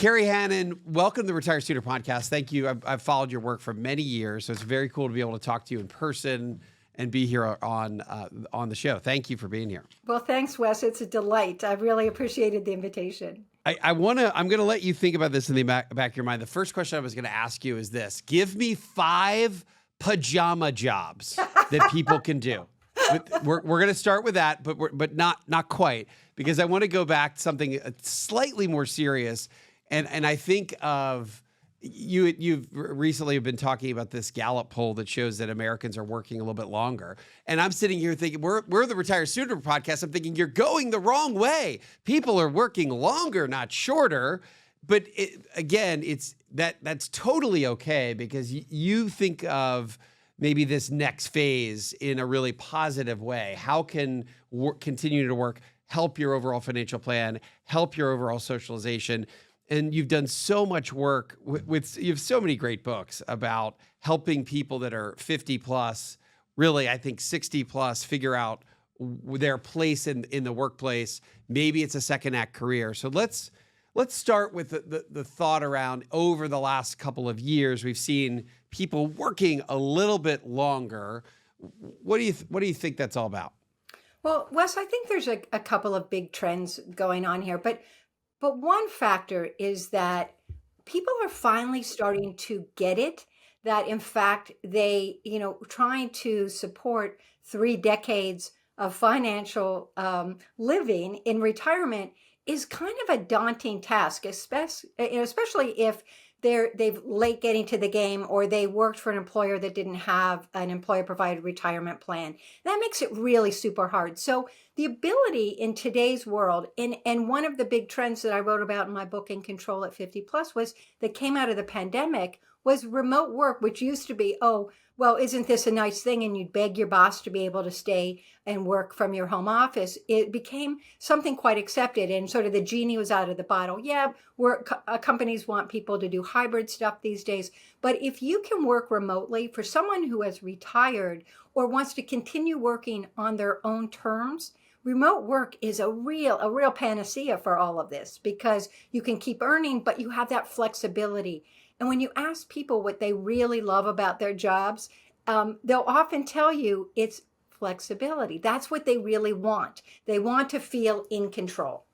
Kerry Hannon, welcome to the Retire Sooner podcast. Thank you. I've followed your work for many years, so it's very cool to be able to talk to you in person and be here on the show. Thank you for being here. Well, thanks, Wes. It's a delight. I've really appreciated the invitation. I'm going to let you think about this in the back of your mind. The first question I was going to ask you is this: give me 5 pajama jobs that people can do. We're going to start with that, but not quite, because I want to go back to something slightly more serious. And I think of you've recently been talking about this Gallup poll that shows that Americans are working a little bit longer. And I'm sitting here thinking, we're the Retire Sooner podcast. I'm thinking you're going the wrong way. People are working longer, not shorter. But that's totally okay, because you think of maybe this next phase in a really positive way. How can continue to work help your overall financial plan, help your overall socialization? And you've done so much work you have so many great books about helping people that are 50 plus, really, I think 60 plus, figure out their place in the workplace. Maybe it's a second act career. So let's start with the thought around, over the last couple of years, we've seen people working a little bit longer. What do you think that's all about? Well, Wes, I think there's a couple of big trends going on here, but one factor is that people are finally starting to get it, that in fact they, trying to support 3 decades of financial living in retirement is kind of a daunting task, especially if they've late getting to the game, or they worked for an employer that didn't have an employer-provided retirement plan. That makes it really super hard. So the ability in today's world, and one of the big trends that I wrote about in my book, In Control at 50 Plus, that came out of the pandemic, was remote work, which used to be, oh, well, isn't this a nice thing? And you'd beg your boss to be able to stay and work from your home office. It became something quite accepted, and sort of the genie was out of the bottle. Yeah, companies want people to do hybrid stuff these days. But if you can work remotely, for someone who has retired or wants to continue working on their own terms, remote work is a real panacea for all of this, because you can keep earning, but you have that flexibility. And when you ask people what they really love about their jobs, they'll often tell you it's flexibility. That's what they really want. They want to feel in control.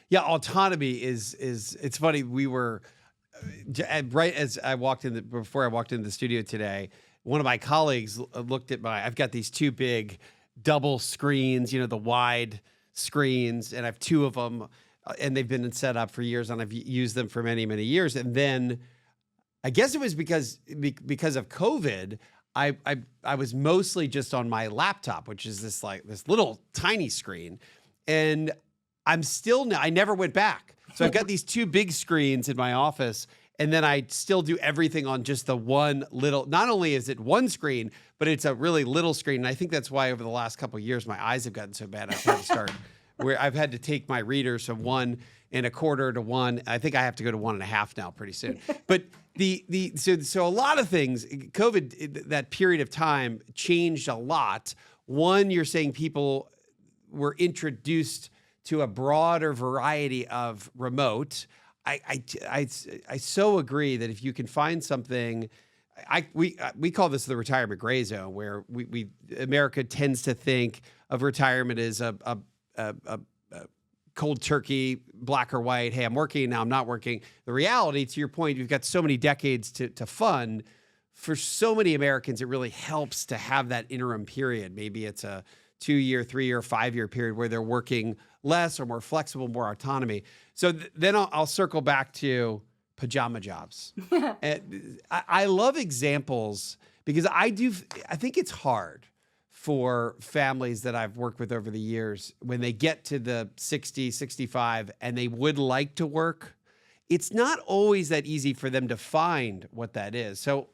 Yeah, autonomy is it's funny. We were right as I walked in before I walked into the studio today, one of my colleagues looked at I've got these 2 big double screens, the wide screens, and I have 2 of them, and they've been set up for years, and I've used them for many, many years. And then I guess it was because of COVID, I was mostly just on my laptop, which is this little tiny screen. And I never went back. So I've got these 2 big screens in my office, and then I still do everything on just the one little, not only is it one screen, but it's a really little screen. And I think that's why over the last couple of years, my eyes have gotten so bad. I've had to start where I've had to take my readers from 1 1/4 to 1. I think I have to go to 1 1/2 now pretty soon. But so a lot of things, COVID, that period of time changed a lot. One, you're saying people were introduced to a broader variety of remote. I so agree that if you can find something, we call this the retirement gray zone, where America tends to think of retirement as a cold turkey, black or white. Hey, I'm working now, I'm not working. The reality, to your point, you've got so many decades to fund. For so many Americans, it really helps to have that interim period. Maybe it's a 2-year, 3-year, 5-year period where they're working less or more flexible, more autonomy. So then I'll circle back to pajama jobs. And I love examples, because I think it's hard for families that I've worked with over the years, when they get to the 60, 65, and they would like to work, it's not always that easy for them to find what that is. So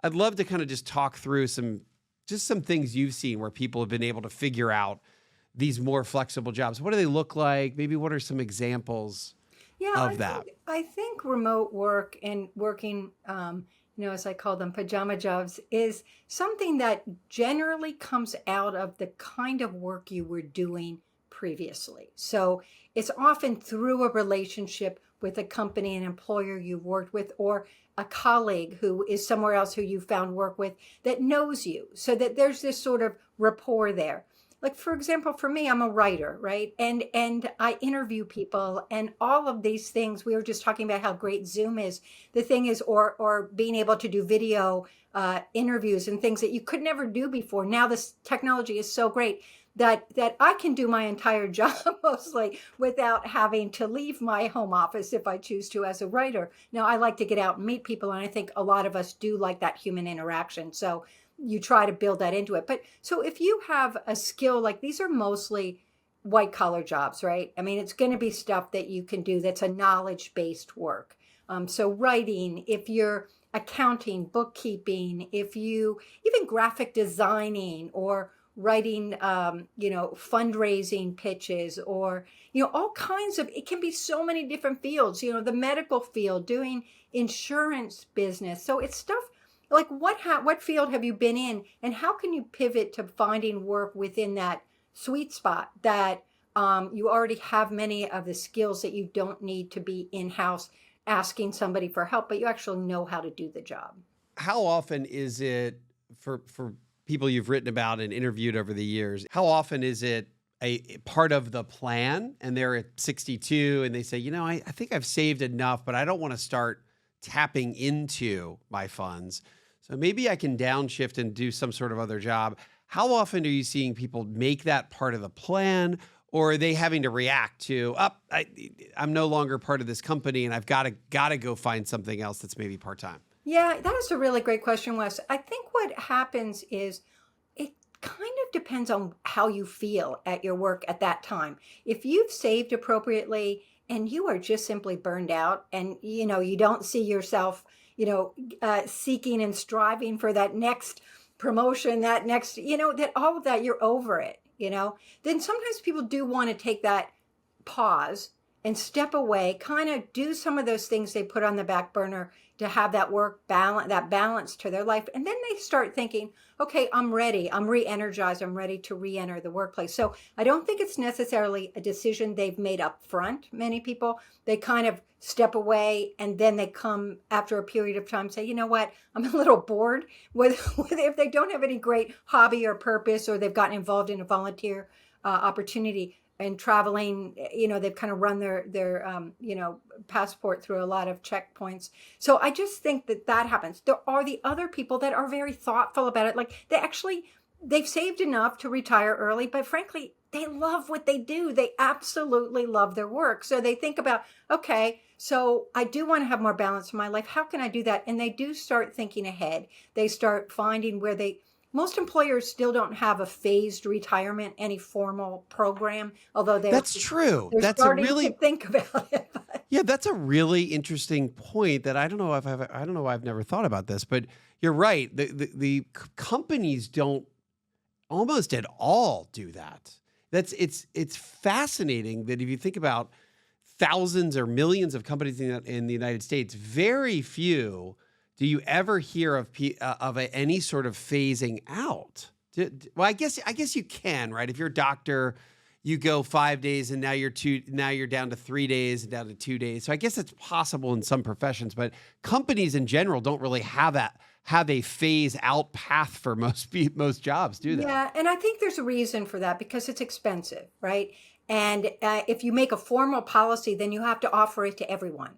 I'd love to kind of just talk through some things you've seen where people have been able to figure out these more flexible jobs. What do they look like? Maybe what are some examples of that? I think remote work and working, as I call them, pajama jobs, is something that generally comes out of the kind of work you were doing previously. So it's often through a relationship with a company, an employer you've worked with, or a colleague who is somewhere else who you found work with that knows you, so that there's this sort of rapport there. Like, for example, for me, I'm a writer, right? And I interview people and all of these things. We were just talking about how great Zoom is. The thing is, or being able to do video interviews and things that you could never do before. Now this technology is so great that I can do my entire job mostly without having to leave my home office if I choose to as a writer. Now, I like to get out and meet people, and I think a lot of us do like that human interaction. So you try to build that into it. But so if you have a skill, like these are mostly white collar jobs, right? I mean, it's going to be stuff that you can do that's a knowledge based work. So writing, if you're accounting, bookkeeping, if you even graphic designing or writing, fundraising pitches, or, all kinds of, it can be so many different fields, the medical field, doing insurance business. So it's stuff like what field have you been in, and how can you pivot to finding work within that sweet spot that you already have many of the skills that you don't need to be in-house asking somebody for help, but you actually know how to do the job. How often is it for people you've written about and interviewed over the years, how often is it a part of the plan and they're at 62 and they say, I think I've saved enough, but I don't want to start tapping into my funds. So maybe I can downshift and do some sort of other job. How often are you seeing people make that part of the plan, or are they having to react to, I'm no longer part of this company and I've got to go find something else that's maybe part-time? Yeah, that is a really great question, Wes. I think what happens is it kind of depends on how you feel at your work at that time. If you've saved appropriately and you are just simply burned out and, you don't see yourself, seeking and striving for that next promotion, that next, that all of that, you're over it, then sometimes people do want to take that pause and step away, kind of do some of those things they put on the back burner to have that work balance, that balance to their life. And then they start thinking, okay, I'm ready. I'm re-energized. I'm ready to re-enter the workplace. So I don't think it's necessarily a decision they've made up front. Many people, they kind of step away and then they come after a period of time, say, you know what, I'm a little bored with if they don't have any great hobby or purpose, or they've gotten involved in a volunteer opportunity and traveling, they've kind of run their passport through a lot of checkpoints. So I just think that happens. There are the other people that are very thoughtful about it. Like they've saved enough to retire early, but frankly, they love what they do. They absolutely love their work. So they think about, okay, so I do want to have more balance in my life. How can I do that? And they do start thinking ahead. They start finding most employers still don't have a phased retirement, any formal program, although that's true. They're That's starting a really to think about it. Yeah, that's a really interesting point that I don't know why I've never thought about this, but you're right. The companies don't almost at all do that. It's fascinating that if you think about thousands or millions of companies in the United States, very few do you ever hear of any sort of phasing out? Well, I guess you can, right? If you're a doctor, you go 5 days and now you're down to 3 days and down to 2 days. So I guess it's possible in some professions, but companies in general don't really have a phase out path for most jobs, do they? Yeah, and I think there's a reason for that because it's expensive, right? And if you make a formal policy, then you have to offer it to everyone.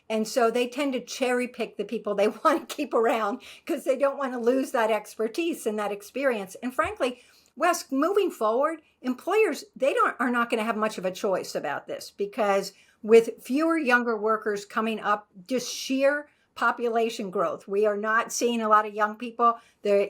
And so they tend to cherry pick the people they want to keep around because they don't want to lose that expertise and that experience. And frankly, Wes, moving forward, employers, are not going to have much of a choice about this because with fewer younger workers coming up, just sheer population growth, we are not seeing a lot of young people. There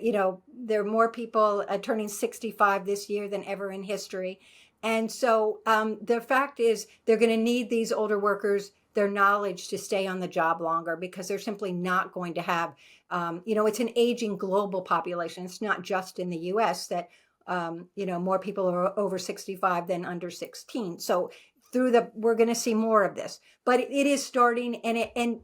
are more people turning 65 this year than ever in history. And so the fact is they're going to need these older workers, their knowledge to stay on the job longer because they're simply not going to have, it's an aging global population. It's not just in the US that, more people are over 65 than under 16. So we're going to see more of this, but it is starting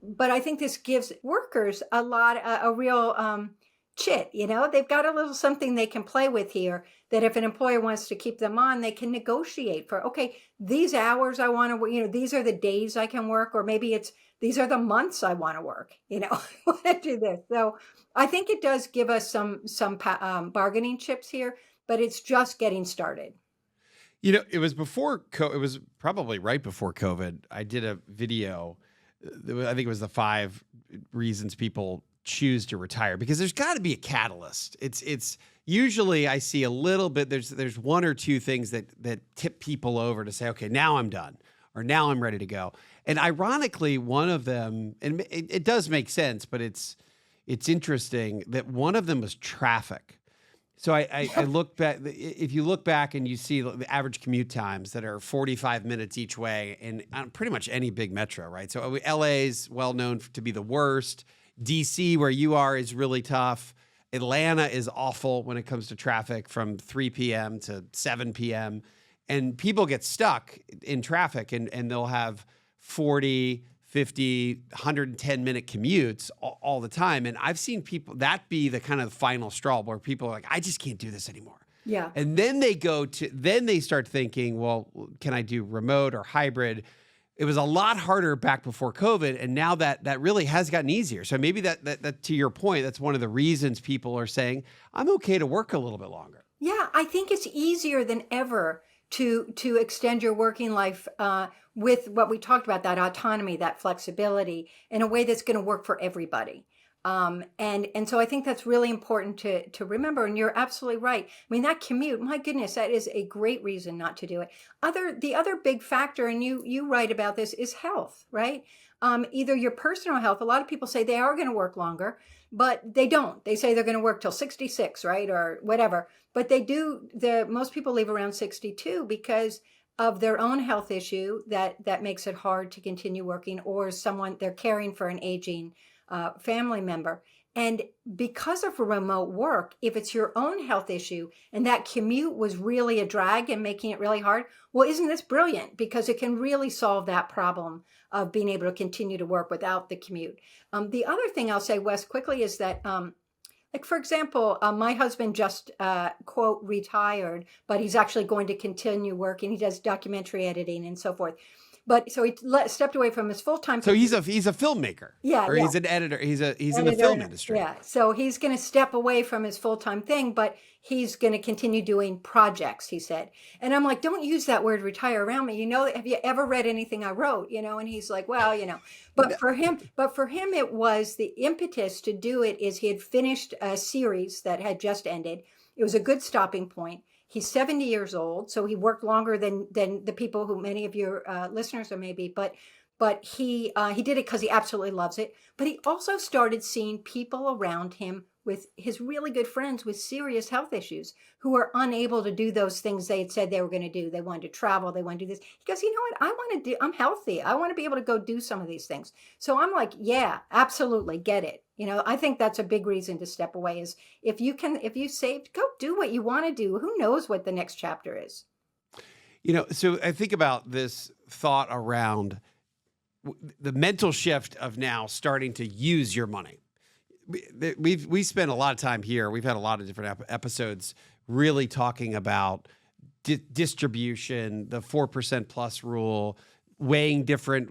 but I think this gives workers a real chit, they've got a little something they can play with here, that if an employer wants to keep them on, they can negotiate for, okay, these hours I want to, these are the days I can work, or maybe it's, these are the months I want to work, I want to do this. So I think it does give us some bargaining chips here, but it's just getting started. It was it was probably right before COVID. I did a video. I think it was the 5 reasons people choose to retire, because there's got to be a catalyst. It's usually I see a little bit, there's 1 or 2 things that tip people over to say, okay, now I'm done, or now I'm ready to go. And ironically, one of them, and it does make sense, but it's interesting that one of them was traffic. So I look back, if you look back and you see the average commute times that are 45 minutes each way in pretty much any big metro, right? So LA's well known to be the worst. DC, where you are, is really tough. Atlanta is awful when it comes to traffic from 3 p.m. to 7 p.m. And people get stuck in traffic, and they'll have 40, 50, 110-minute commutes all the time. And I've seen people, that be the kind of final straw where people are like, I just can't do this anymore. Yeah. And then they start thinking, well, can I do remote or hybrid? It was a lot harder back before COVID, and now that really has gotten easier. So maybe that to your point, that's one of the reasons people are saying, I'm okay to work a little bit longer. Yeah, I think it's easier than ever to extend your working life with what we talked about, that autonomy, that flexibility, in a way that's going to work for everybody. And so I think that's really important to remember. And you're absolutely right. I mean, that commute, my goodness, that is a great reason not to do it. The other big factor, and you write about this, is health, right? Either your personal health. A lot of people say they are going to work longer, but they don't. They say they're going to work till 66, right? Or whatever. But they do. Most people leave around 62 because of their own health issue that makes it hard to continue working, or they're caring for an aging family member. And because of remote work, if it's your own health issue and that commute was really a drag and making it really hard, well, isn't this brilliant? Because it can really solve that problem of being able to continue to work without the commute. The other thing I'll say, Wes, quickly, is that like, for example, my husband just, quote, retired, but he's actually going to continue working. He does documentary editing and so forth. But so he stepped away from his full-time. So he's a filmmaker. Yeah. Or yeah. he's an editor. He's in the film industry. Yeah. So he's going to step away from his full-time thing, but he's going to continue doing projects, he said. And I'm like, don't use that word retire around me. Have you ever read anything I wrote? And he's like, well, but for him, it was the impetus to do it is he had finished a series that had just ended. It was a good stopping point. He's 70 years old, so he worked longer than the people who many of your listeners are maybe. But he did it because he absolutely loves it. But he also started seeing people around him, with his really good friends with serious health issues, who are unable to do those things they had said they were going to do. They wanted to travel. They want to do this. He goes, you know what? I want to do. I'm healthy. I want to be able to go do some of these things. So I'm like, yeah, absolutely, get it. I think that's a big reason to step away, is if you saved, go do what you want to do. Who knows what the next chapter is? So I think about this thought around the mental shift of now starting to use your money. We spent a lot of time here. We've had a lot of different episodes really talking about distribution, the 4% plus rule, weighing different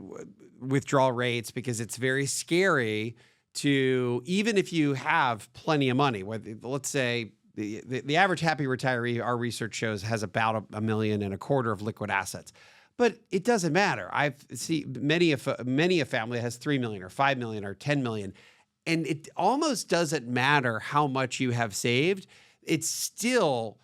withdrawal rates, because it's very scary to, even if you have plenty of money, let's say the average happy retiree, our research shows, has about $1.25 million of liquid assets. But it doesn't matter. I've seen many a family that has $3 million or $5 million or $10 million. And it almost doesn't matter how much you have saved. There's still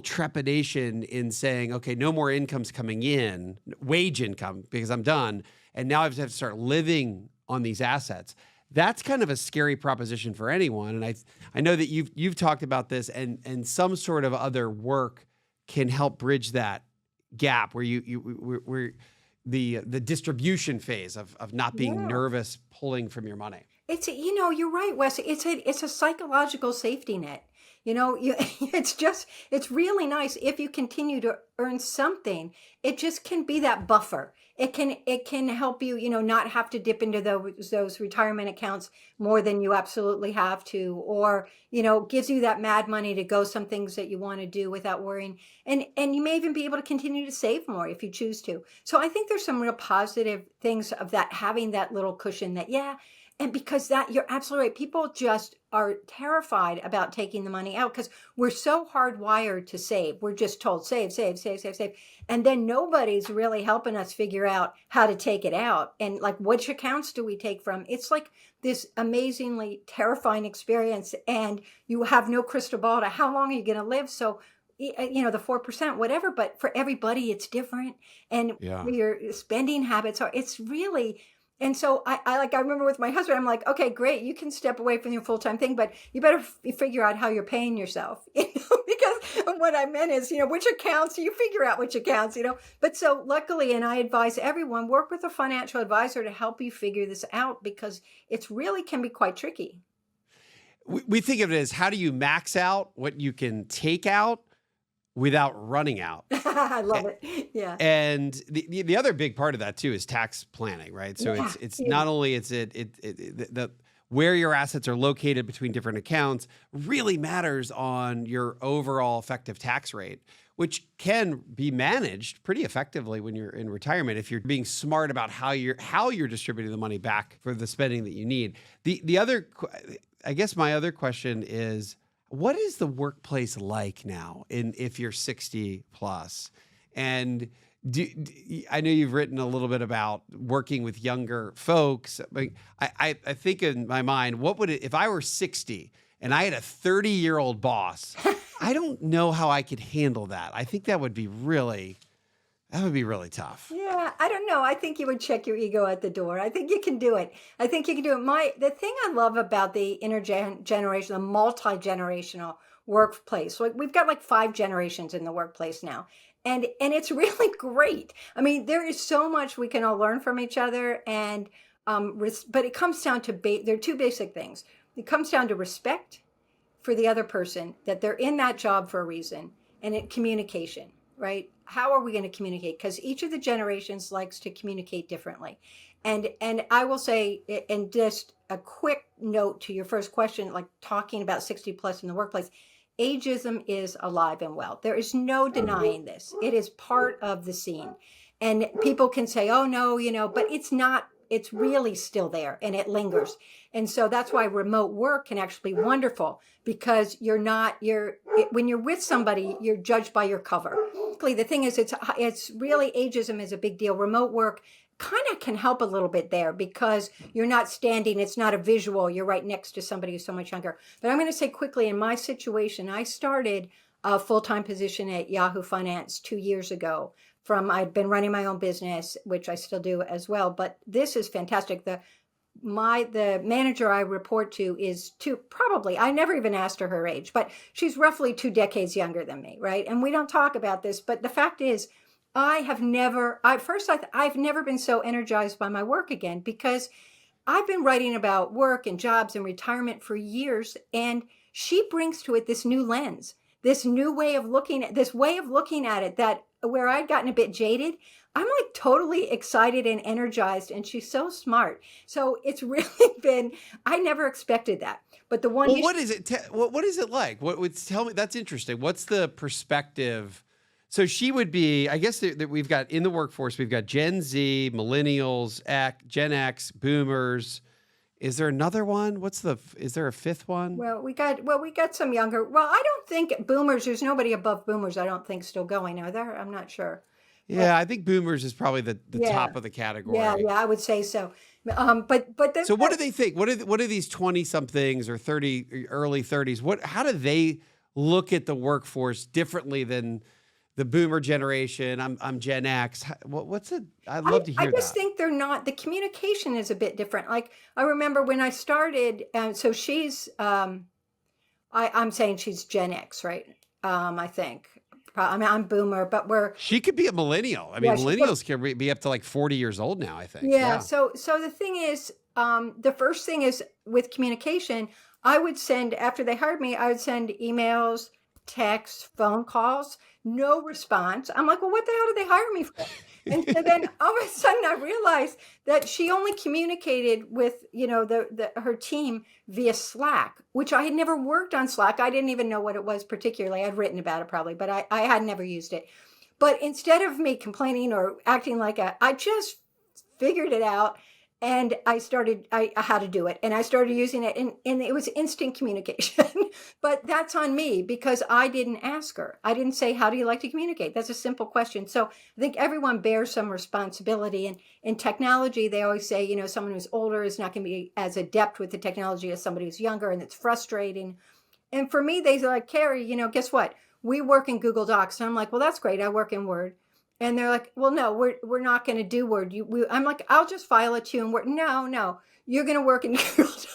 trepidation in saying, okay, no more income's coming in, wage income, because I'm done. And now I have to start living on these assets. That's kind of a scary proposition for anyone. And I know that you've talked about this, and some sort of other work can help bridge that gap where where the distribution phase of not being nervous pulling from your money. You're right, Wes. It's a psychological safety net. It's really nice if you continue to earn something. It just can be that buffer it can help you, not have to dip into those retirement accounts more than you absolutely have to, or gives you that mad money to go some things that you want to do without worrying, and you may even be able to continue to save more if you choose to. So I think there's some real positive things of that, having that little cushion, that, yeah. And because that, you're absolutely right. People just are terrified about taking the money out because we're so hardwired to save. We're just told save, save, save, save, save. And then nobody's really helping us figure out how to take it out. And like, which accounts do we take from? It's like this amazingly terrifying experience. And you have no crystal ball to how long are you going to live. So, the 4%, whatever, but for everybody, it's different. And Yeah. your spending habits it's really. And so I remember with my husband, I'm like, okay, great. You can step away from your full-time thing, but you better figure out how you're paying yourself, because what I meant is, which accounts, you figure out which accounts, but so luckily, and I advise everyone, work with a financial advisor to help you figure this out, because it's really can be quite tricky. We think of it as, how do you max out what you can take out without running out? I love it. Yeah. And the other big part of that too is tax planning, right? So Yeah. it's not only the where your assets are located between different accounts really matters on your overall effective tax rate, which can be managed pretty effectively when you're in retirement if you're being smart about how you're distributing the money back for the spending that you need. I guess my other question is, what is the workplace like now if you're 60 plus? And I know you've written a little bit about working with younger folks. But I think in my mind, if I were 60 and I had a 30-year-old boss, I don't know how I could handle that. I think that would be really tough. Yeah, I don't know. I think you would check your ego at the door. I think you can do it. The thing I love about the intergenerational, the multi-generational workplace, like we've got like 5 generations in the workplace now. And it's really great. I mean, there is so much we can all learn from each other. And but it comes down to there are 2 basic things. It comes down to respect for the other person, that they're in that job for a reason, and communication, right? How are we going to communicate? Because each of the generations likes to communicate differently. And I will say, and just a quick note to your first question, like talking about 60 plus in the workplace, ageism is alive and well. There is no denying this. It is part of the scene. And people can say, oh no, but it's not. It's really still there, and it lingers. And so that's why remote work can actually be wonderful, because when you're with somebody, you're judged by your cover. The thing is, it's really, ageism is a big deal. Remote work kind of can help a little bit there, because you're not standing, it's not a visual, you're right next to somebody who's so much younger. But I'm going to say quickly, in my situation, I started a full-time position at Yahoo Finance 2 years ago. I'd been running my own business, which I still do as well, but this is fantastic. The manager I report to is I never even asked her age, but she's roughly 2 decades younger than me, right? And we don't talk about this, but the fact is, I've never been so energized by my work again, because I've been writing about work and jobs and retirement for years, and she brings to it this new lens, this new way of looking at it, that where I'd gotten a bit jaded, I'm like totally excited and energized, and she's so smart. So it's really been, I never expected that. But what is it? What is it like? Tell me, that's interesting. What's the perspective? So she would be, I guess that we've got in the workforce, we've got Gen Z, millennials, Gen X, boomers. Is there another one? Is there a 5th one? Well, we got some younger. Well, I don't think boomers, there's nobody above boomers, I don't think, still going. Are there? I'm not sure. Yeah, I think boomers is probably the top of the category. Yeah, I would say so. So what do they think? What are these 20-somethings or early 30s? How do they look at the workforce differently than the boomer generation? I'm Gen X. What's it? I'd love to hear that. I just think they're not. The communication is a bit different. Like, I remember when I started. So she's. I'm saying she's Gen X, right? I think. I mean, I'm boomer, but she could be a millennial. I mean, millennials can be up to like 40 years old now, I think. Yeah. So the thing is, the first thing is with communication, I would send, after they hired me, I would send emails, texts, phone calls, no response. I'm like, well, what the hell did they hire me for? And so then all of a sudden I realized that she only communicated with, her team via Slack, which I had never worked on Slack. I didn't even know what it was particularly. I'd written about it probably, but I had never used it. But instead of me complaining or acting like I just figured it out, and I how to do it, and I started using it, and it was instant communication. But that's on me because I didn't ask her. I didn't say, how do you like to communicate? That's a simple question. So I think everyone bears some responsibility. And in technology, they always say, someone who's older is not going to be as adept with the technology as somebody who's younger, and it's frustrating. And for me, they're like, Kerry, guess what? We work in Google Docs. And I'm like, well, that's great. I work in Word. And they're like, well, no, we're not going to do Word. I'm like, I'll just file it to you in Word. No, you're going to work in Google Docs.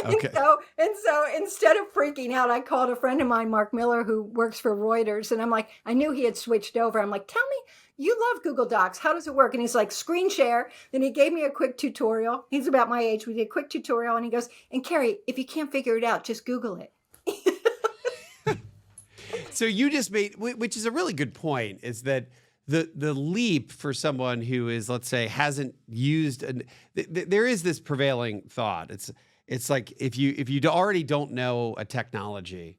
Okay. And so instead of freaking out, I called a friend of mine, Mark Miller, who works for Reuters. And I'm like, I knew he had switched over. I'm like, tell me, you love Google Docs. How does it work? And he's like, screen share. Then he gave me a quick tutorial. He's about my age. We did a quick tutorial. And he goes, and Kerry, if you can't figure it out, just Google it. So you just made, which is a really good point, is that the leap for someone who is, let's say, hasn't used, there is this prevailing thought. It's like if you already don't know a technology,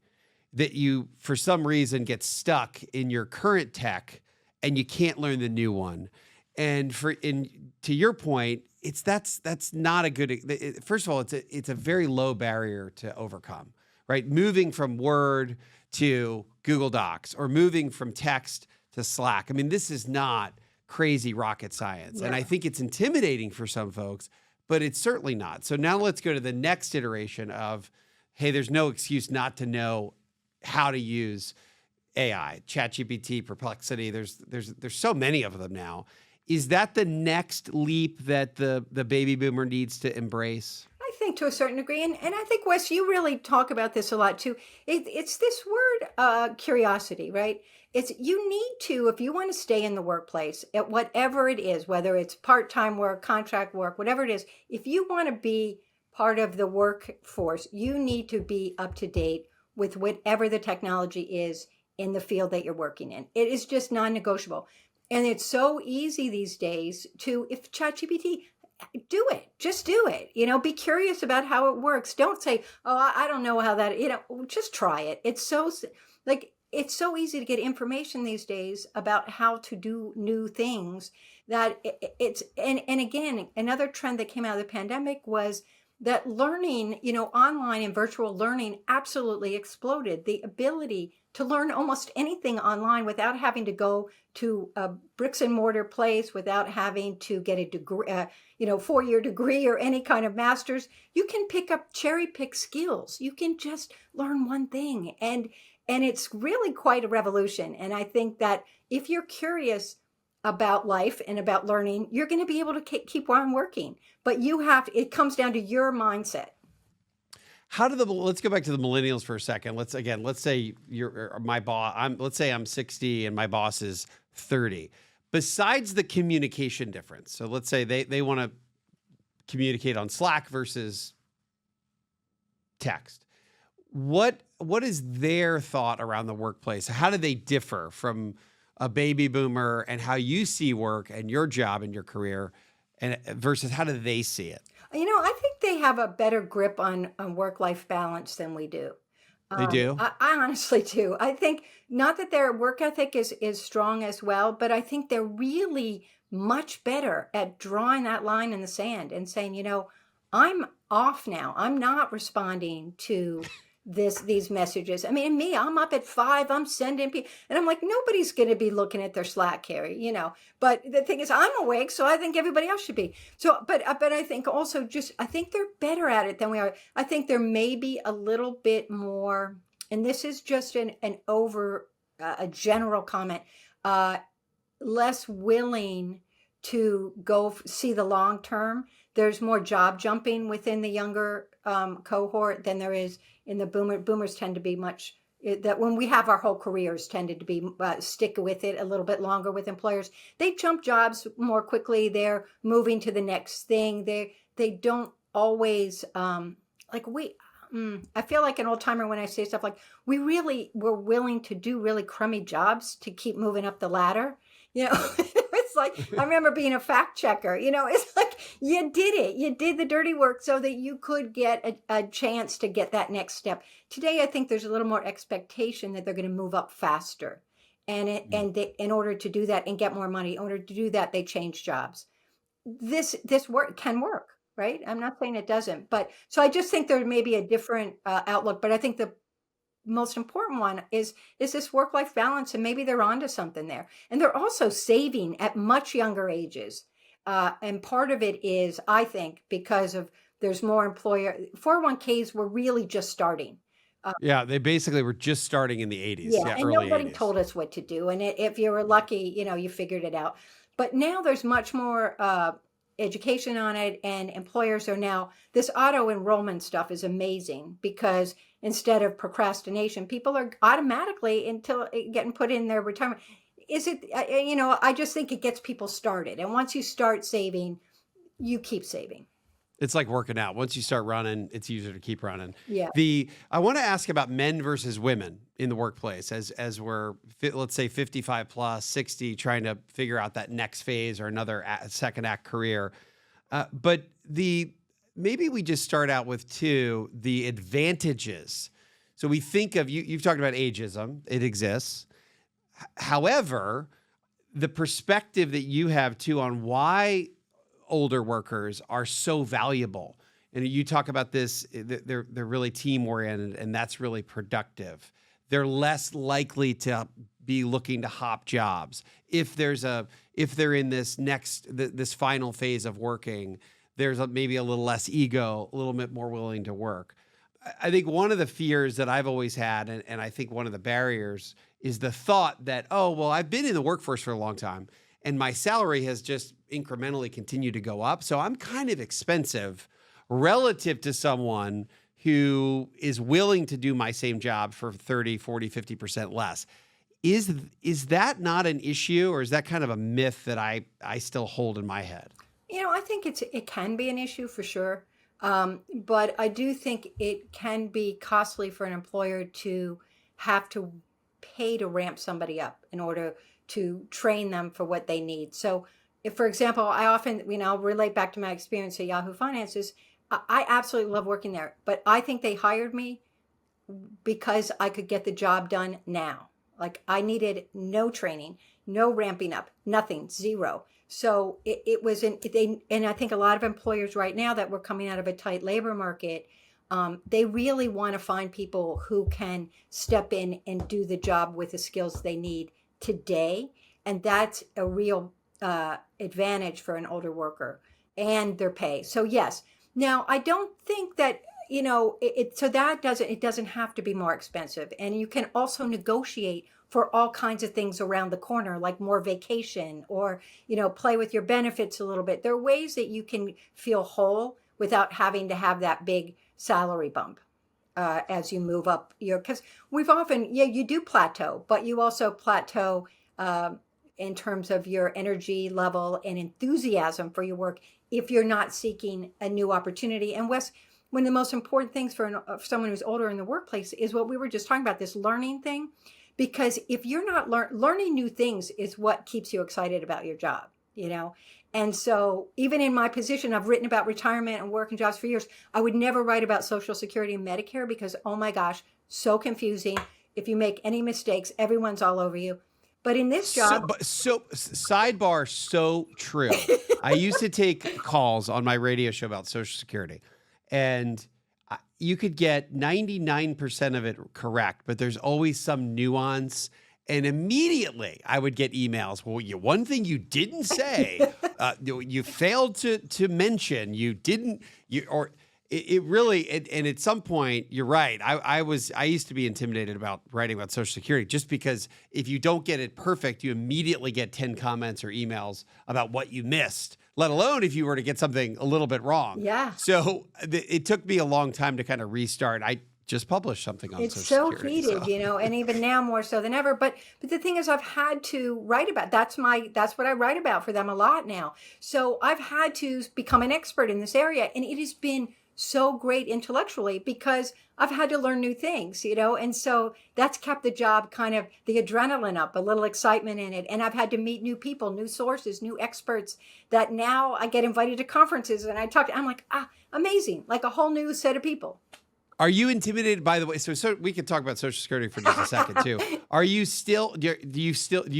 that you for some reason get stuck in your current tech and you can't learn the new one. And to your point, that's not a good. First of all, it's a very low barrier to overcome, right? Moving from Word to Google Docs or moving from text to Slack. I mean, this is not crazy rocket science. Yeah. And I think it's intimidating for some folks, but it's certainly not. So now let's go to the next iteration of, hey, there's no excuse not to know how to use AI, ChatGPT, Perplexity. There's so many of them now. Is that the next leap that the baby boomer needs to embrace? I think to a certain degree, and I think, Wes, you really talk about this a lot too. It's this word, curiosity, right? You need to, if you want to stay in the workplace at whatever it is, whether it's part-time work, contract work, whatever it is, if you want to be part of the workforce, you need to be up to date with whatever the technology is in the field that you're working in. It is just non-negotiable. And it's so easy these days if ChatGPT, do it. Just do it. Be curious about how it works. Don't say, oh, I don't know how that, just try it. It's so easy to get information these days about how to do new things that and again, another trend that came out of the pandemic was that learning, online and virtual learning absolutely exploded. The ability to learn almost anything online without having to go to a bricks and mortar place, without having to get a degree, 4-year degree or any kind of master's. You can cherry pick skills. You can just learn one thing. And it's really quite a revolution. And I think that if you're curious about life and about learning, you're going to be able to keep on working. But it comes down to your mindset. Let's go back to the millennials for a second. Let's say you're my boss. Let's say I'm 60 and my boss is 30. Besides the communication difference, so let's say they want to communicate on Slack versus text. What is their thought around the workplace? How do they differ from a baby boomer and how you see work and your job and your career, and versus how do they see it? I think they have a better grip on work-life balance than we do. They do? I honestly do. I think not that their work ethic is strong as well, but I think they're really much better at drawing that line in the sand and saying, I'm off now. I'm not responding to these messages. I mean, I'm up at 5, I'm sending people, and I'm like, nobody's going to be looking at their Slack, Kerry, but the thing is, I'm awake, so I think everybody else should be. So, but I think also I think they're better at it than we are. I think there may be a little bit more, and this is just a general comment, less willing to go see the long term. There's more job jumping within the younger cohort than there is in the boomers tend to be that when we have our whole careers tended to be stick with it a little bit longer with employers. They jump jobs more quickly. They're moving to the next thing. They don't always I feel like an old timer when I say stuff like, we really were willing to do really crummy jobs to keep moving up the ladder. You know, it's like, I remember being a fact checker, it's like you did it. You did the dirty work so that you could get a chance to get that next step. Today, I think there's a little more expectation that they're going to move up faster. In order to do that and get more money, in order to do that, they change jobs. This work can work, right? I'm not saying it doesn't, but so I just think there may be a different outlook. But I think the most important one is this work-life balance, and maybe they're onto something there. And they're also saving at much younger ages, and part of it is, I think, because of there's more employer 401ks were really just starting. Yeah, they basically were just starting in the 80s. Yeah, Yeah, and early nobody 80s. told us what to do. And if you were lucky, you figured it out. But now there's much more education on it, and employers are now, this auto enrollment stuff is amazing because instead of procrastination, people are automatically until getting put in their retirement. Is it, I just think it gets people started. And once you start saving, you keep saving. It's like working out. Once you start running, it's easier to keep running. Yeah. I want to ask about men versus women in the workplace as we're, let's say 55 plus, 60, trying to figure out that next phase or another second act career. But maybe we just start out with the advantages. So we think of, you've talked about ageism. It exists. However, the perspective that you have too on why older workers are so valuable. And you talk about this, they're really team oriented, and that's really productive. They're less likely to be looking to hop jobs. If they're in this final phase of working, there's maybe a little less ego, a little bit more willing to work. I think one of the fears that I've always had, and I think one of the barriers, is the thought that, oh, well, I've been in the workforce for a long time, and my salary has just incrementally continued to go up. So I'm kind of expensive relative to someone who is willing to do my same job for 30, 40, 50% less. Is that not an issue, or is that kind of a myth that I still hold in my head? I think it can be an issue for sure. But I do think it can be costly for an employer to have to pay to ramp somebody up in order to train them for what they need. So if, for example, I often, I'll relate back to my experience at Yahoo Finances. I absolutely love working there, but I think they hired me because I could get the job done now. Like I needed no training, no ramping up, nothing, zero. So it was, and I think a lot of employers right now that we're coming out of a tight labor market, they really want to find people who can step in and do the job with the skills they need today. And that's a real advantage for an older worker, and their pay. So yes. Now, I don't think that, it doesn't have to be more expensive. And you can also negotiate for all kinds of things around the corner, like more vacation or, play with your benefits a little bit. There are ways that you can feel whole without having to have that big salary bump as you move up because we've often, you do plateau, but you also plateau in terms of your energy level and enthusiasm for your work if you're not seeking a new opportunity. And Wes, one of the most important things for someone who's older in the workplace is what we were just talking about, this learning thing. Because if you're not learning new things is what keeps you excited about your job, And so even in my position, I've written about retirement and work and jobs for years. I would never write about Social Security and Medicare because, oh my gosh, so confusing. If you make any mistakes, everyone's all over you. But in this job... So sidebar, so true. I used to take calls on my radio show about Social Security, and you could get 99% of it correct, but there's always some nuance. And immediately I would get emails. Well, one thing you didn't say, you failed to mention, it really, and at some point, you're right. I used to be intimidated about writing about Social Security just because if you don't get it perfect, you immediately get 10 comments or emails about what you missed, let alone if you were to get something a little bit wrong. Yeah. So it took me a long time to kind of restart. I just published something on Social Security. It's so heated, and even now more so than ever. But the thing is, I've had to write about, that's what I write about for them a lot now. So I've had to become an expert in this area, and it has been so great intellectually because I've had to learn new things, and so that's kept the job kind of the adrenaline up, a little excitement in it. And I've had to meet new people, new sources, new experts that now I get invited to conferences and I'm like, amazing, like a whole new set of people. Are you intimidated, by the way? So we can talk about Social Security for just a second too. Are you still, do you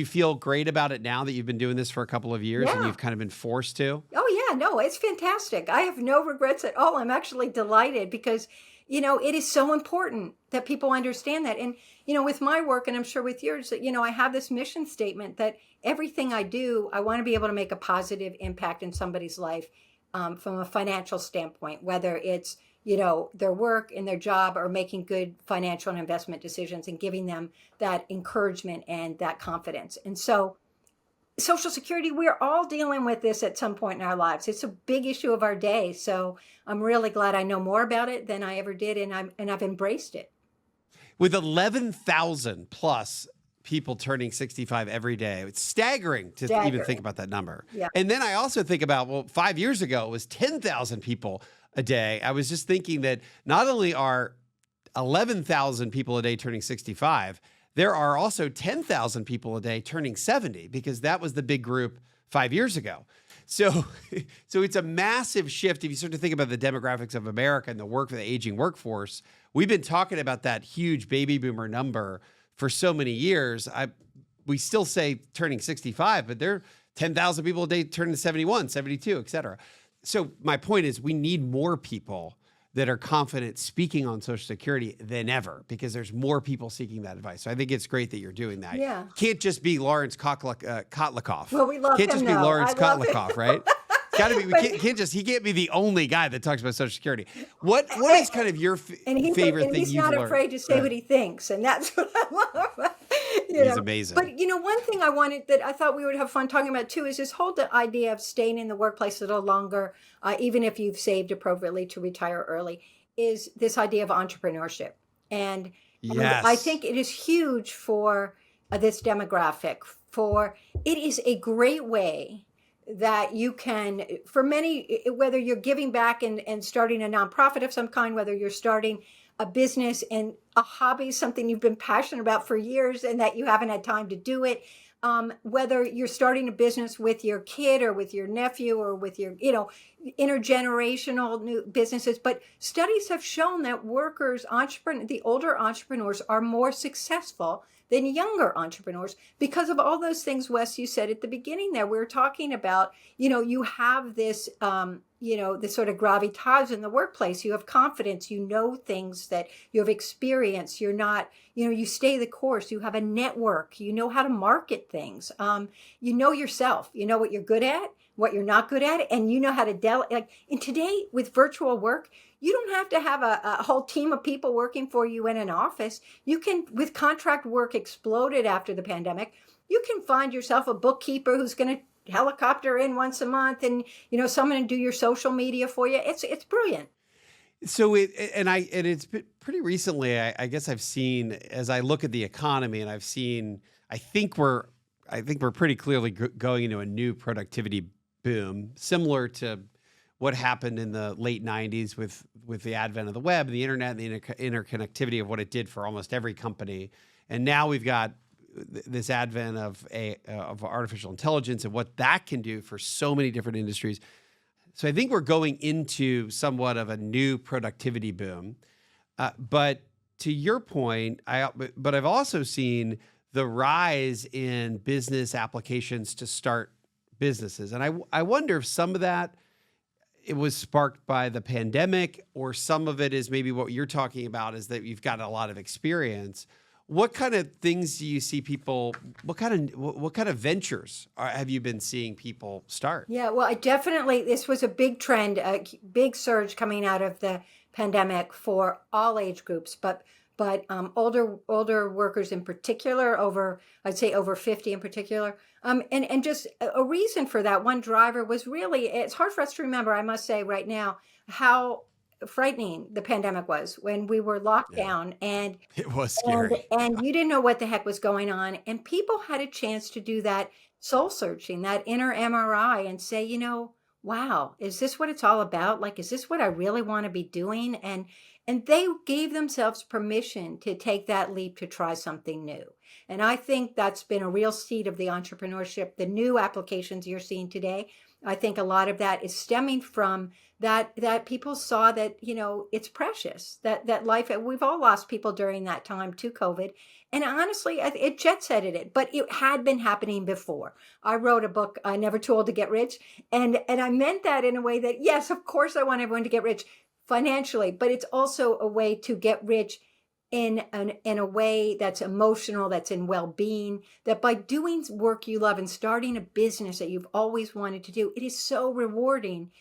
feel great about it now that you've been doing this for a couple of years and Yeah. you've kind of been forced to? Oh, yeah, no, it's fantastic. I have no regrets at all. I'm actually delighted because, it is so important that people understand that. And, with my work, and I'm sure with yours, that, I have this mission statement that everything I do, I want to be able to make a positive impact in somebody's life from a financial standpoint, whether it's, their work and their job or making good financial and investment decisions and giving them that encouragement and that confidence. And so, Social Security, we're all dealing with this at some point in our lives. It's a big issue of our day. So I'm really glad I know more about it than I ever did, and I've embraced it. With 11,000 plus people turning 65 every day, it's staggering to even think about that number. Yeah. And then I also think about, well, 5 years ago, it was 10,000 people a day. I was just thinking that not only are 11,000 people a day turning 65, there are also 10,000 people a day turning 70 because that was the big group 5 years ago. So it's a massive shift. If you start to think about the demographics of America and the aging workforce, we've been talking about that huge baby boomer number for so many years. We still say turning 65, but there are 10,000 people a day turning 71, 72, et cetera. So my point is we need more people that are confident speaking on Social Security than ever because there's more people seeking that advice. So I think it's great that you're doing that. Yeah. Can't just be Lawrence Kotlikoff. Well, we love Can't him just be now. Lawrence I love him. Kotlikoff, right? It's got to be. He can't be the only guy that talks about Social Security. What is kind of your favorite thing he's you've not learned? afraid to say what he thinks, and that's what I love. He's amazing. But one thing that I thought we would have fun talking about too is this whole idea of staying in the workplace a little longer, even if you've saved appropriately to retire early, is this idea of entrepreneurship. And Yes. I think it is huge for this demographic. It is a great way that you can, for many, whether you're giving back and starting a nonprofit of some kind, whether you're starting a business and a hobby, something you've been passionate about for years and that you haven't had time to do it, whether you're starting a business with your kid or with your nephew or with your, intergenerational new businesses. But studies have shown that the older entrepreneurs are more successful than younger entrepreneurs because of all those things, Wes, you said at the beginning there. We were talking about, you have this, this sort of gravitas in the workplace. You have confidence, things that you have experience. You're not, you stay the course. You have a network. You know how to market things. You know yourself. You know what you're good at, what you're not good at, and you know how to delegate. Like in today with virtual work, you don't have to have a whole team of people working for you in an office. You can, with contract work exploded after the pandemic, you can find yourself a bookkeeper who's going to helicopter in once a month and, someone to do your social media for you. It's brilliant. So it's pretty recently, I guess I've seen, as I look at the economy and I think we're pretty clearly going into a new productivity boom, similar to what happened in the late 90s with the advent of the web, the internet, and the interconnectivity of what it did for almost every company. And now we've got this advent of artificial intelligence and what that can do for so many different industries. So I think we're going into somewhat of a new productivity boom. But to your point, but I've also seen the rise in business applications to start businesses. And I wonder if some of that, it was sparked by the pandemic, or some of it is maybe what you're talking about is that you've got a lot of experience. What kind of things do you see people, what kind of ventures have you been seeing people start? Yeah, well, this was a big trend, a big surge coming out of the pandemic for all age groups, but older workers in particular, I'd say over 50 in particular. And just a reason for that, one driver was really, it's hard for us to remember, I must say right now, how frightening the pandemic was when we were locked down and it was scary. And you didn't know what the heck was going on. And people had a chance to do that soul searching, that inner MRI and say, wow, is this what it's all about? Like, is this what I really want to be doing? And they gave themselves permission to take that leap to try something new. And I think that's been a real seed of the entrepreneurship, the new applications you're seeing today. I think a lot of that is stemming from that people saw that, it's precious, that life, we've all lost people during that time to COVID. And honestly, it jet setted it, but it had been happening before. I wrote a book, I Never Too Old to Get Rich. And I meant that in a way that, yes, of course I want everyone to get rich financially, but it's also a way to get rich in a way that's emotional, that's in well-being, that by doing work you love and starting a business that you've always wanted to do, it is so rewarding.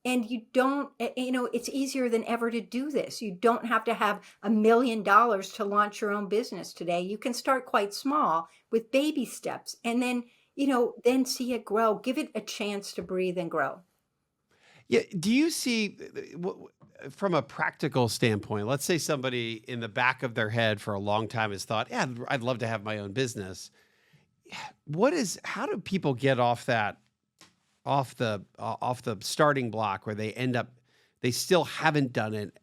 And you don't, it's easier than ever to do this. You don't have to have $1 million to launch your own business today. You can start quite small with baby steps, and then see it grow. Give it a chance to breathe and grow. Yeah. Do you see, from a practical standpoint, let's say somebody in the back of their head for a long time has thought, yeah, I'd love to have my own business. How do people get off the starting block where they still haven't done it?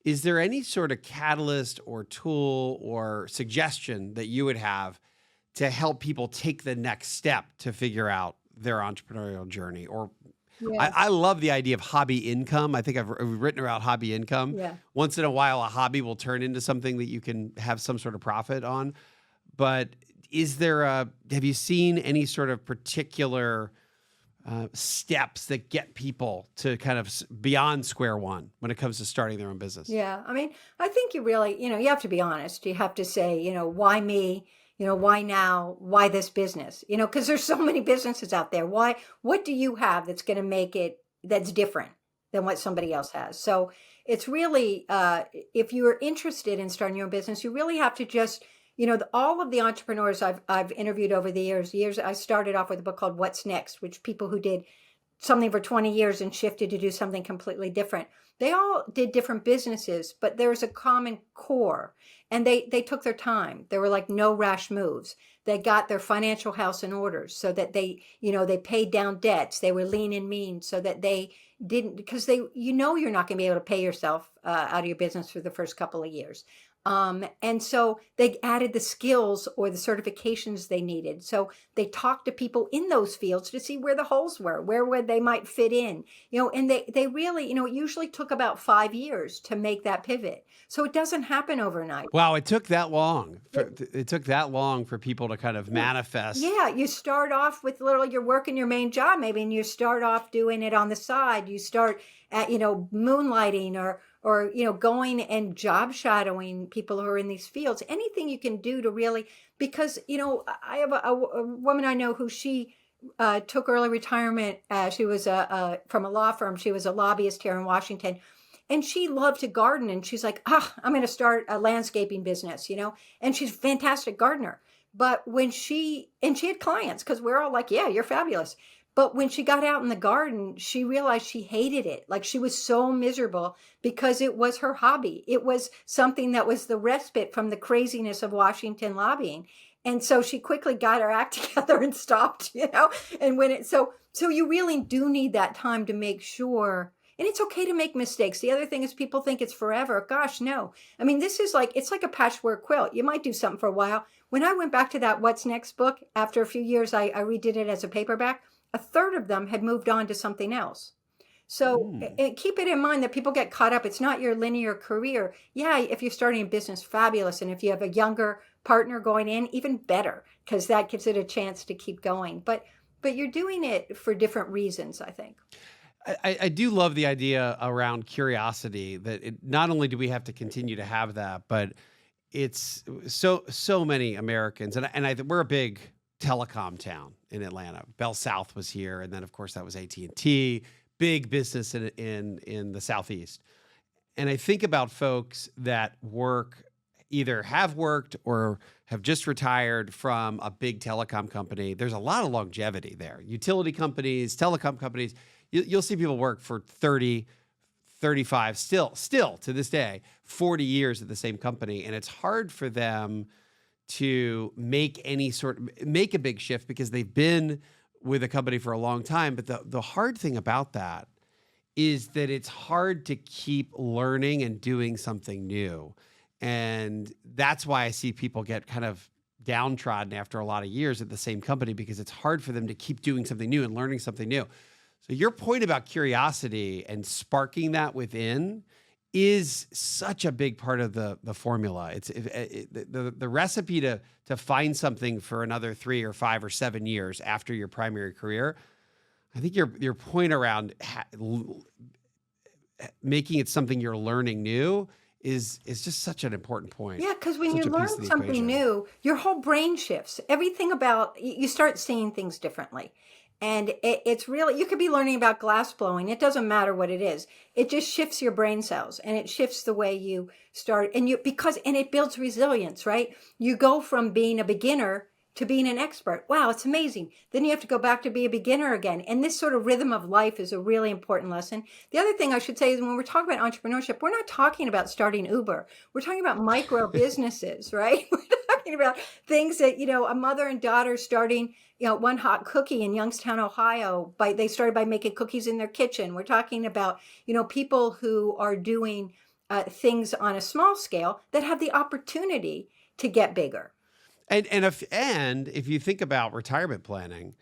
Is there any sort of catalyst or tool or suggestion that you would have to help people take the next step to figure out their entrepreneurial journey? Or Yeah. I love the idea of hobby income. I think I've written about hobby income. Yeah. Once in a while, a hobby will turn into something that you can have some sort of profit on. But have you seen any sort of particular steps that get people to kind of beyond square one when it comes to starting their own business? Yeah. I mean, I think you really, you have to be honest. You have to say, why me? Why now? Why this business? Because there's so many businesses out there. What do you have that's going to make it, that's different than what somebody else has? So it's really, if you're interested in starting your own business, you really have to just, all of the entrepreneurs I've interviewed over the years, I started off with a book called What's Next, which people who did something for 20 years and shifted to do something completely different. They all did different businesses, but there's a common core, and they took their time. There were like no rash moves. They got their financial house in order so that they paid down debts. They were lean and mean so that they didn't, because you're not going to be able to pay yourself out of your business for the first couple of years. And so they added the skills or the certifications they needed. So they talked to people in those fields to see where the holes were, where they might fit in, and they really, it usually took about 5 years to make that pivot. So it doesn't happen overnight. Wow, it took that long. It took that long for people to kind of manifest. Yeah, you start off with literally you're working your main job maybe, and you start off doing it on the side. You start at, moonlighting or going and job shadowing people who are in these fields. Anything you can do to really, because, I have a woman I know who she took early retirement. She was from a law firm. She was a lobbyist here in Washington. And she loved to garden. And she's like, I'm going to start a landscaping business, and she's a fantastic gardener. But she had clients because we're all like, yeah, you're fabulous. But when she got out in the garden, she realized she hated it. Like she was so miserable because it was her hobby. It was something that was the respite from the craziness of Washington lobbying. And so she quickly got her act together and stopped, and so you really do need that time to make sure. And it's okay to make mistakes. The other thing is people think it's forever. Gosh, no. I mean, it's like a patchwork quilt. You might do something for a while. When I went back to that What's Next book, after a few years, I redid it as a paperback. A third of them had moved on to something else. So keep it in mind that people get caught up. It's not your linear career. Yeah, if you're starting a business, fabulous. And if you have a younger partner going in, even better, because that gives it a chance to keep going. But you're doing it for different reasons, I think. I do love the idea around curiosity that not only do we have to continue to have that, but it's so many Americans, and we're a big telecom town in Atlanta. Bell South was here, and then of course that was AT&T, big business in the Southeast. And I think about folks that either have worked or have just retired from a big telecom company. There's a lot of longevity there. Utility companies, telecom companies, you'll see people work for 30, 35, still to this day, 40 years at the same company. And it's hard for them to make a big shift because they've been with a company for a long time. But the hard thing about that is that it's hard to keep learning and doing something new. And that's why I see people get kind of downtrodden after a lot of years at the same company, because it's hard for them to keep doing something new and learning something new. So your point about curiosity and sparking that within is such a big part of the formula. It's the recipe to find something for another 3 or 5 or 7 years after your primary career. I think your point around making it something you're learning new is just such an important point. Yeah, because when you Such a learn piece of the something equation. new, your whole brain shifts. Everything about you start seeing things differently. And it's really, you could be learning about glass blowing. It doesn't matter what it is. It just shifts your brain cells, and it shifts the way you start. And it builds resilience, right? You go from being a beginner to being an expert. Wow, it's amazing. Then you have to go back to be a beginner again. And this sort of rhythm of life is a really important lesson. The other thing I should say is when we're talking about entrepreneurship, we're not talking about starting Uber. We're talking about micro businesses, right? We're talking about things that, a mother and daughter starting, One Hot Cookie in Youngstown, Ohio. They started by making cookies in their kitchen. We're talking about, people who are doing things on a small scale that have the opportunity to get bigger. And if you think about retirement planning,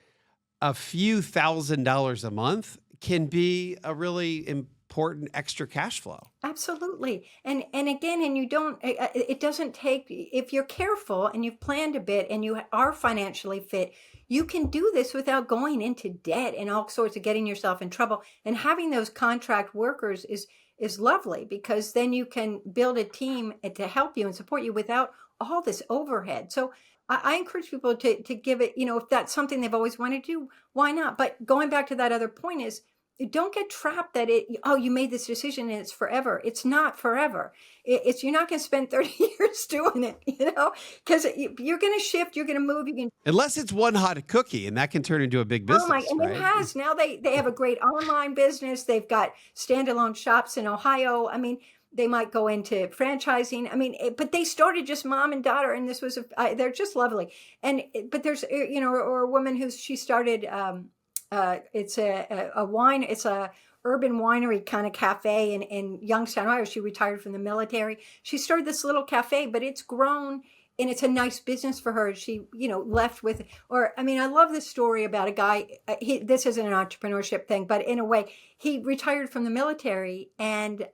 a few $1,000s a month can be a really important extra cash flow. Absolutely. And again, and you don't, it doesn't take, if you're careful and you've planned a bit and you are financially fit, you can do this without going into debt and all sorts of getting yourself in trouble. And having those contract workers is lovely, because then you can build a team to help you and support you without all this overhead. So I encourage people to give it, if that's something they've always wanted to do, why not? But going back to that other point is, don't get trapped that you made this decision and it's forever. It's not forever. You're not going to spend 30 years doing it, because you're going to shift, you're going to move. Unless it's One Hot Cookie, and that can turn into a big business. And right? it has. Now they have a great online business. They've got standalone shops in Ohio. I mean, they might go into franchising. I mean, but they started just mom and daughter, and this was they're just lovely. But there's or a woman she started. It's a wine. It's a urban winery kind of cafe in Youngstown, Ohio. She retired from the military. She started this little cafe, but it's grown. And it's a nice business for her. She, left with, I love this story about a guy. This isn't an entrepreneurship thing, but in a way, he retired from the military, and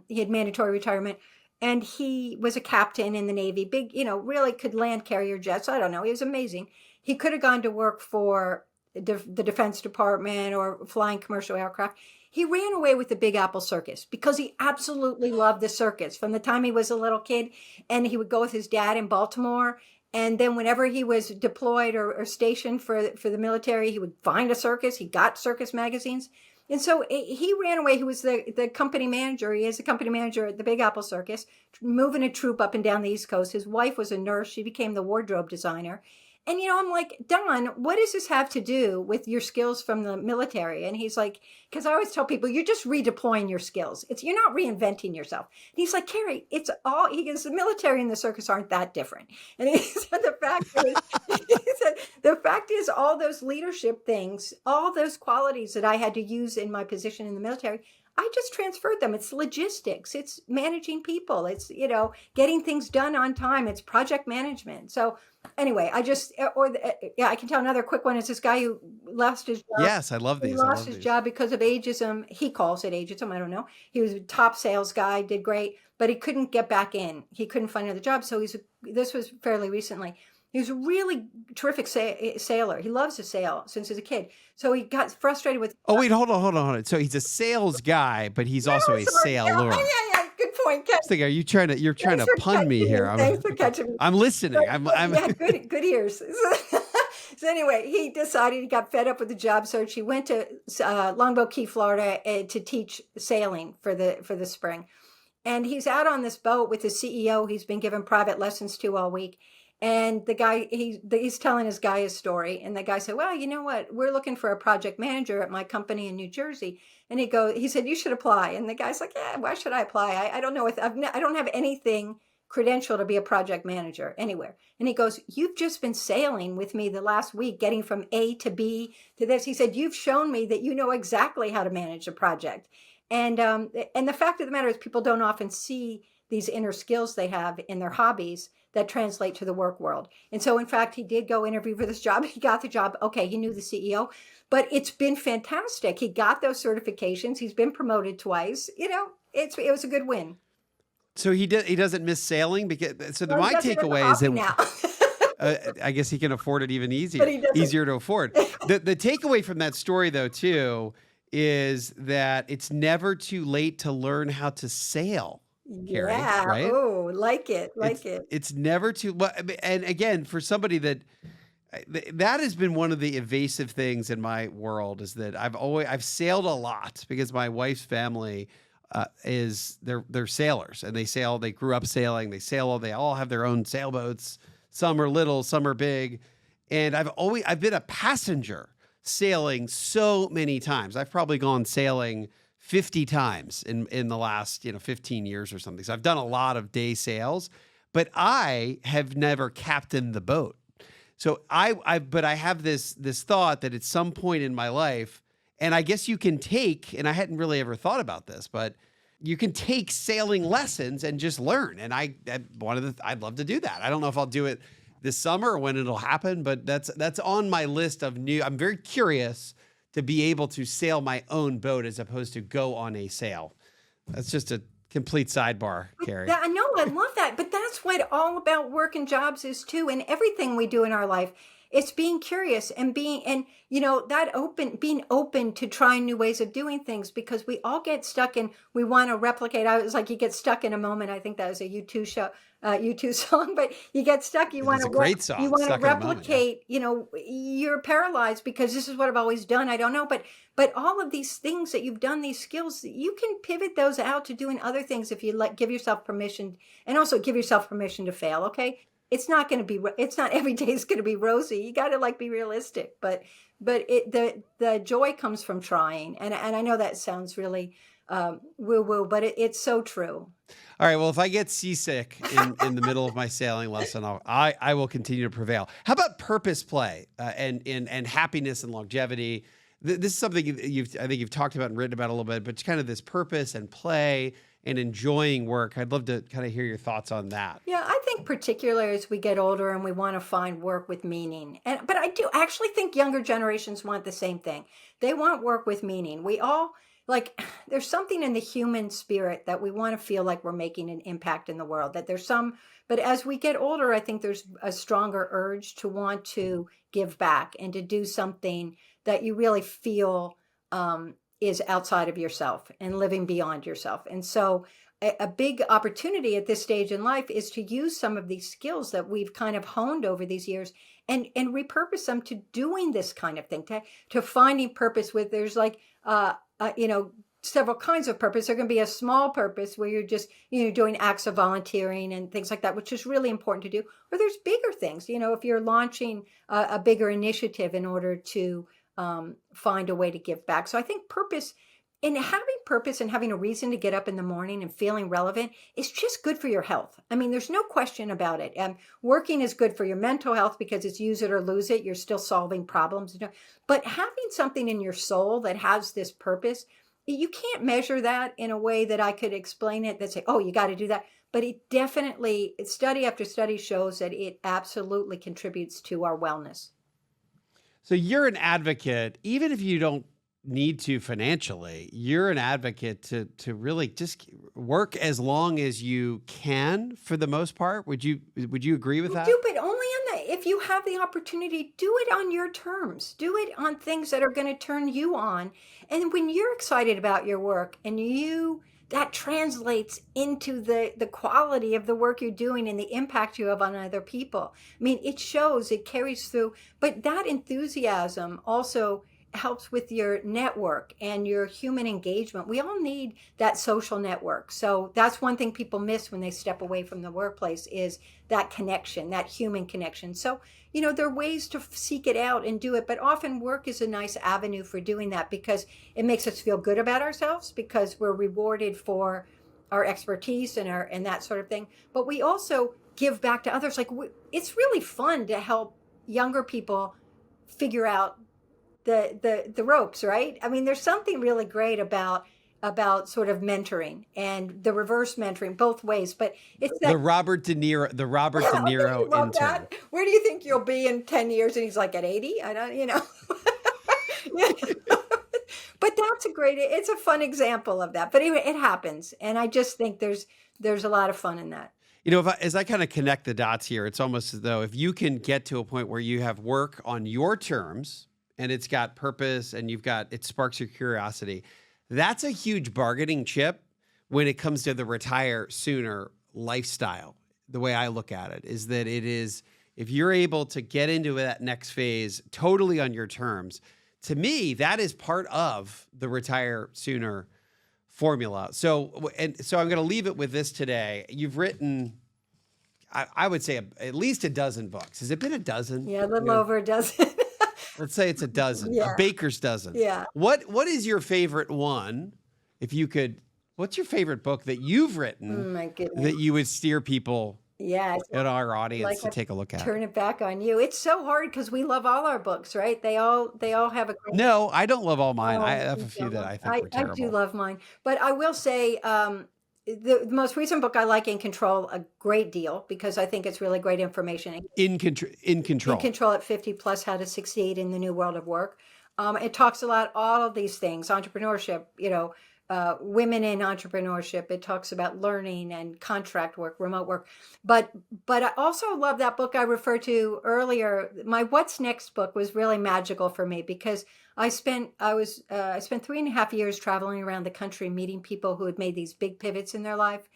he had mandatory retirement. And he was a captain in the Navy, big, really could land carrier jets. I don't know. He was amazing. He could have gone to work for the Defense Department or flying commercial aircraft. He ran away with the Big Apple Circus because he absolutely loved the circus from the time he was a little kid. And he would go with his dad in Baltimore. And then whenever he was deployed or stationed for the military, he would find a circus. He got circus magazines. And so he ran away. He was the company manager. He is the company manager at the Big Apple Circus, moving a troupe up and down the East Coast. His wife was a nurse. She became the wardrobe designer. And, I'm like, Don, what does this have to do with your skills from the military? And he's like, because I always tell people, you're just redeploying your skills. You're not reinventing yourself. And he's like, Kerry, he goes, the military and the circus aren't that different. And he said, the fact is all those leadership things, all those qualities that I had to use in my position in the military, I just transferred them. It's logistics. It's managing people. It's, getting things done on time. It's project management. So anyway, I can tell another quick one. It's this guy who lost his job. Yes, I love these. He lost his job because of ageism. He calls it ageism. I don't know. He was a top sales guy, did great, but he couldn't get back in. He couldn't find another job. So this was fairly recently. He was a really terrific sailor. He loves to sail since he was a kid. So he got frustrated with. Oh, wait, hold on. So he's a sales guy, but he's also a sailor. Yeah. Good point. I was thinking, you're trying to pun me here. Thanks for catching me. I'm listening. Yeah, good ears. So anyway, he decided he got fed up with the job search. He went to Longboat Key, Florida, to teach sailing for the spring. And he's out on this boat with the CEO he's been giving private lessons to all week. And the guy, he's telling his guy his story. And the guy said, well, you know what? We're looking for a project manager at my company in New Jersey. And he said, you should apply. And the guy's like, yeah, why should I apply? I don't know. I don't have anything credential to be a project manager anywhere. And he goes, you've just been sailing with me the last week, getting from A to B to this. He said, you've shown me that you know exactly how to manage a project. And the fact of the matter is people don't often see these inner skills they have in their hobbies that translate to the work world. And so, in fact, he did go interview for this job. He got the job. Okay, he knew the CEO, but it's been fantastic. He got those certifications. He's been promoted twice. It was a good win. So he doesn't miss sailing because Well, my takeaway is that now. I guess he can afford it even easier to afford. The takeaway from that story though too is that it's never too late to learn how to sail. Carrie, Yeah. right? Oh, like it. It's never too well, and again, for somebody that has been one of the evasive things in my world is that I've sailed a lot because my wife's family they're sailors and they grew up sailing, they all have their own sailboats. Some are little, some are big. And I've been a passenger sailing so many times. I've probably gone sailing 50 times in the last 15 years or something. So I've done a lot of day sails, but I have never captained the boat. So but I have this thought that at some point in my life, and I guess you can take, and I hadn't really ever thought about this, but you can take sailing lessons and just learn. And I'd love to do that. I don't know if I'll do it this summer or when it'll happen, but that's on my list of I'm very curious to be able to sail my own boat as opposed to go on a sail. That's just a complete sidebar, Carrie. I know, I love that. But that's what all about work and jobs is too. And everything we do in our life, it's being curious and being open to trying new ways of doing things, because we all get stuck and we want to replicate. I was like, you get stuck in a moment. I think that was a U2 song, but you get stuck. You want to great song. You want to Stuck in a Moment, replicate. You're paralyzed because this is what I've always done. I don't know, but all of these things that you've done, these skills, you can pivot those out to doing other things if you give yourself permission, and also give yourself permission to fail. Okay. It's not every day is going to be rosy. You got to be realistic, but the joy comes from trying. And I know that sounds really woo-woo, but it's so true. All right. Well, if I get seasick in the middle of my sailing lesson, I will continue to prevail. How about purpose play and happiness and longevity? This is something I think you've talked about and written about a little bit, but it's kind of this purpose and play and enjoying work. I'd love to kind of hear your thoughts on that. Yeah, I think particularly as we get older and we want to find work with meaning. But I do actually think younger generations want the same thing. They want work with meaning. We all there's something in the human spirit that we want to feel like we're making an impact in the world, but as we get older, I think there's a stronger urge to want to give back and to do something that you really feel is outside of yourself and living beyond yourself. And so a big opportunity at this stage in life is to use some of these skills that we've kind of honed over these years and repurpose them to doing this kind of thing, to finding purpose there's several kinds of purpose. There can be a small purpose where you're just, doing acts of volunteering and things like that, which is really important to do. Or there's bigger things, if you're launching a bigger initiative in order to find a way to give back. So I think having purpose and having a reason to get up in the morning and feeling relevant is just good for your health. I mean, there's no question about it. Working is good for your mental health because it's use it or lose it. You're still solving problems. But having something in your soul that has this purpose, you can't measure that in a way that I could explain it that say, oh, you got to do that. But it definitely, study after study shows that it absolutely contributes to our wellness. So you're an advocate, even if you don't need to financially, you're an advocate to really just work as long as you can for the most part. Would you agree with that? Do, but only if you have the opportunity, do it on your terms. Do it on things that are going to turn you on. And when you're excited about your work and that translates into the quality of the work you're doing and the impact you have on other people. I mean, it shows, it carries through, but that enthusiasm also helps with your network and your human engagement. We all need that social network. So that's one thing people miss when they step away from the workplace is that connection, that human connection. So, there are ways to seek it out and do it, but often work is a nice avenue for doing that because it makes us feel good about ourselves because we're rewarded for our expertise and that sort of thing, but we also give back to others. Like it's really fun to help younger people figure out the ropes, right? I mean, there's something really great about sort of mentoring and the reverse mentoring both ways. But it's that The Robert De don't you Niro love intern. that? Where do you think you'll be in 10 years? And he's like at 80? I don't, you know. But that's it's a fun example of that. But anyway, it happens. And I just think there's a lot of fun in that. As I kind of connect the dots here, it's almost as though if you can get to a point where you have work on your terms and it's got purpose and it sparks your curiosity, that's a huge bargaining chip when it comes to the retire sooner lifestyle. The way I look at it is that if you're able to get into that next phase totally on your terms, to me, that is part of the retire sooner formula. So I'm going to leave it with this today. You've written, I would say, at least a dozen books. Has it been a dozen? Yeah, a little over a dozen. Let's say it's a dozen, Yeah. a baker's dozen. Yeah. What is your favorite one? What's your favorite book that you've Oh written my goodness. that you would steer people Yeah. in our audience Like to take a look at? turn it back on you. It's so hard because we love all our books, right? They all have a great. No, I don't love all mine. Oh, I have a me few too. that I think were terrible. I do love mine, but I will say the most recent book I like, In Control, a great deal because I think it's really great information. In control. In Control at 50 plus, how to succeed in the new world of work. It talks about all of these things, entrepreneurship, women in entrepreneurship. It talks about learning and contract work, remote work. But I also love that book I referred to earlier. My What's Next book was really magical for me because I spent 3.5 years traveling around the country meeting people who had made these big pivots in their life,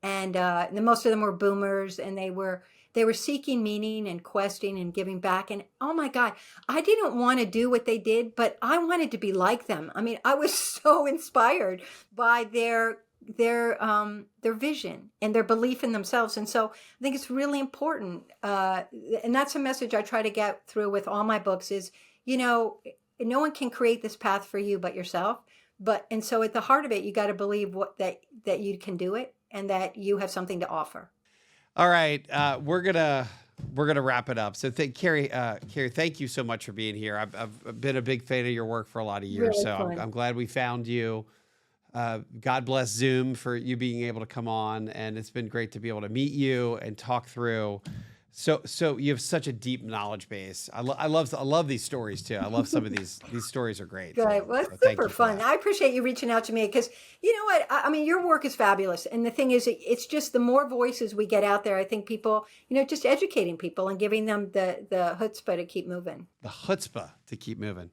and most of them were boomers, and they were seeking meaning and questing and giving back. And oh my God, I didn't want to do what they did, but I wanted to be like them. I mean, I was so inspired by their vision and their belief in themselves. And so I think it's really important. And that's a message I try to get through with all my books is, no one can create this path for you but yourself. And so at the heart of it, you got to believe that you can do it and that you have something to offer. All right, we're gonna wrap it up. So, Kerry, thank you so much for being here. I've been a big fan of your work for a lot of years, Really so fun. I'm glad we found you. God bless Zoom for you being able to come on, and it's been great to be able to meet you and talk through. So you have such a deep knowledge base. I love these stories too. I love some of these stories are great. Good. Well, it's so thank super you for fun. that. I appreciate you reaching out to me because you know what? I mean, your work is fabulous. And the thing is, it's just the more voices we get out there, I think people, just educating people and giving them the chutzpah to keep moving. The chutzpah to keep moving.